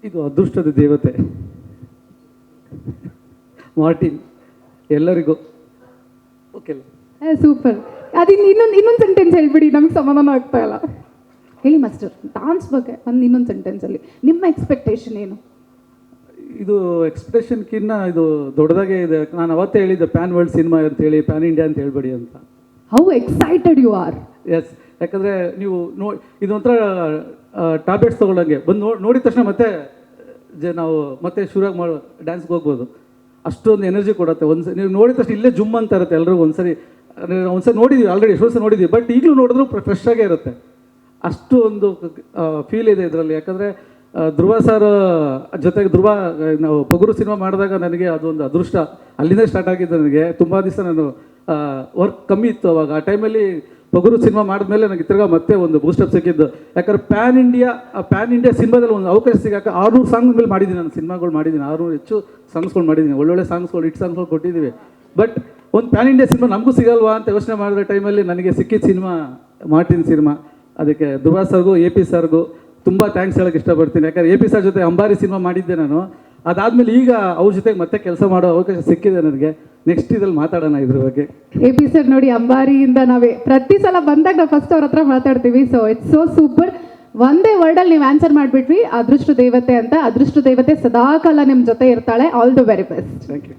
ಇದು ಅದೃಷ್ಟದ ದೇವತೆ ಮಾರ್ಟಿನ್ ಎಲ್ಲರಿಗೂ ಓಕೆ. ಸೂಪರ್. ಅದಿನ್ನು ಇನ್ನೊಂದು ಸೆಂಟೆನ್ಸ್ ಹೇಳ್ಬಿಡಿ, ನಮ್ಗೆ ಸಮಾಧಾನ ಆಗ್ತಾ ಇಲ್ಲ. ಹೇಳಿ ಮಾಸ್ಟರ್, ಡಾನ್ಸ್ ಬಗ್ಗೆ ಇನ್ನೊಂದು ಸೆಂಟೆನ್ಸಲ್ಲಿ ನಿಮ್ಮ ಎಕ್ಸ್ಪೆಕ್ಟೇಷನ್ ಏನು? ಇದು ಎಕ್ಸ್ಪೆಕ್ಟೇಷನ್ಕಿನ್ನ ಇದು ದೊಡ್ಡದಾಗೆ ಇದೆ. ನಾನು ಅವತ್ತೇ ಹೇಳಿದ್ದೆ ಪ್ಯಾನ್ ವರ್ಲ್ಡ್ ಸಿನಿಮಾ ಅಂತೇಳಿ, ಪ್ಯಾನ್ ಇಂಡಿಯಾ ಅಂತ ಹೇಳ್ಬೇಡಿ ಅಂತ. How excited you are. Yes, ಯಾಕಂದರೆ ನೀವು ಇದೊಂಥರ ಟ್ಯಾಬ್ಲೆಟ್ಸ್ ತೊಗೊಳ್ಳಂಗೆ ಬಂದು ನೋಡಿದ ತಕ್ಷಣ ಮತ್ತೆ ನಾವು ಮತ್ತೆ ಶುರುವಾಗಿ ಮಾಡೋ ಡ್ಯಾನ್ಸ್ಗೆ ಹೋಗ್ಬೋದು. ಅಷ್ಟೊಂದು ಎನರ್ಜಿ ಕೊಡುತ್ತೆ. ನೀವು ನೋಡಿದ ತಕ್ಷಣ ಇಲ್ಲೇ ಜುಮ್ ಅಂತ ಇರುತ್ತೆ ಎಲ್ರಿಗೂ. ಒಂದ್ಸರಿ ನೋಡಿದ್ವಿ ಆಲ್ರೆಡಿ, ಎಷ್ಟೋ ಸಲ ನೋಡಿದ್ವಿ, ಬಟ್ ಈಗಲೂ ನೋಡಿದ್ರು ಫ್ರೆಶ್ ಆಗೇ ಇರುತ್ತೆ. ಅಷ್ಟು ಒಂದು ಫೀಲ್ ಇದೆ ಇದರಲ್ಲಿ. ಯಾಕಂದರೆ ಧ್ರುವ ಸರ್ ಜೊತೆಗೆ ನಾವು ಪಗುರು ಸಿನಿಮಾ ಮಾಡಿದಾಗ ನನಗೆ ಅದೊಂದು ಅದೃಷ್ಟ ಅಲ್ಲಿಂದ ಸ್ಟಾರ್ಟ್ ಆಗಿದ್ದು. ನನಗೆ ತುಂಬ ದಿವಸ ನಾನು ವರ್ಕ್ ಕಮ್ಮಿ ಇತ್ತು ಅವಾಗ. ಆ ಟೈಮಲ್ಲಿ ಪಗುರು ಸಿನಿಮಾ ಮಾಡಿದ್ಮೇಲೆ ನನಗೆ ತಿರ್ಗಾ ಮತ್ತೆ ಒಂದು ಬೂಸ್ಟಪ್ ಸಿಕ್ಕಿದ್ದು. ಯಾಕಂದ್ರೆ ಪ್ಯಾನ್ ಇಂಡಿಯಾ ಸಿನಿಮಾದಲ್ಲಿ ಒಂದು ಅವಕಾಶ ಸಿಗಾಕ 600 ಸಾಂಗ್ ಮೇಲೆ ಮಾಡಿದ್ದೀನಿ ನಾನು. ಸಿನಿಮಾಗಳು ಮಾಡಿದ್ದೀನಿ, 600 ಹೆಚ್ಚು ಸಾಂಗ್ಸ್ಗಳು ಮಾಡಿದ್ದೀನಿ. ಒಳ್ಳೊಳ್ಳೆ ಸಾಂಗ್ಸ್ಗಳು, ಹಿಟ್ ಸಾಂಗ್ಸ್ಗಳು ಕೊಟ್ಟಿದ್ದೀವಿ. ಬಟ್ ಒಂದು ಪ್ಯಾನ್ ಇಂಡಿಯಾ ಸಿನಿಮಾ ನಮಗೂ ಸಿಗಲ್ವಾ ಅಂತ ಯೋಚನೆ ಮಾಡಿದ ಟೈಮಲ್ಲಿ ನನಗೆ ಸಿಕ್ಕಿದ ಸಿನಿಮಾ ಮಾರ್ಟಿನ್ ಸಿನಿಮಾ. ಅದಕ್ಕೆ ಧ್ರುವ ಸರ್ಗೂ AP ಸರ್ಗೂ ತುಂಬ ಥ್ಯಾಂಕ್ಸ್ ಹೇಳೋಕ್ಕೆ ಇಷ್ಟಪಡ್ತೀನಿ. ಯಾಕಂದರೆ AP ಸರ್ ಜೊತೆ ಅಂಬಾರಿ ಸಿನಿಮಾ ಮಾಡಿದ್ದೆ ನಾನು. ಅದಾದಮೇಲೆ ಈಗ ಅವ್ರ ಜೊತೆಗೆ ಮತ್ತೆ ಕೆಲಸ ಮಾಡೋ ಅವಕಾಶ ಸಿಕ್ಕಿದೆ ನನಗೆ. ನೆಕ್ಸ್ಟ್ ಇದ್ರಲ್ಲಿ ಮಾತಾಡೋಣ ಇದ್ರ ಬಗ್ಗೆ. AP ಸರ್ ನೋಡಿ, ಅಂಬಾರಿಯಿಂದ ನಾವೇ ಪ್ರತಿ ಸಲ ಬಂದಾಗ ನಾವು ಫಸ್ಟ್ ಅವ್ರ ಹತ್ರ ಮಾತಾಡ್ತೀವಿ. So it's so super. ಒಂದೇ ವರ್ಡಲ್ಲಿ ನೀವು ಆನ್ಸರ್ ಮಾಡಿಬಿಟ್ವಿ, ಅದೃಷ್ಟ ದೇವತೆ ಅಂತ. ಅದೃಷ್ಟ ದೇವತೆ ಸದಾಕಾಲ ನಿಮ್ಮ ಜೊತೆ ಇರ್ತಾಳೆ. All the very best. Thank you.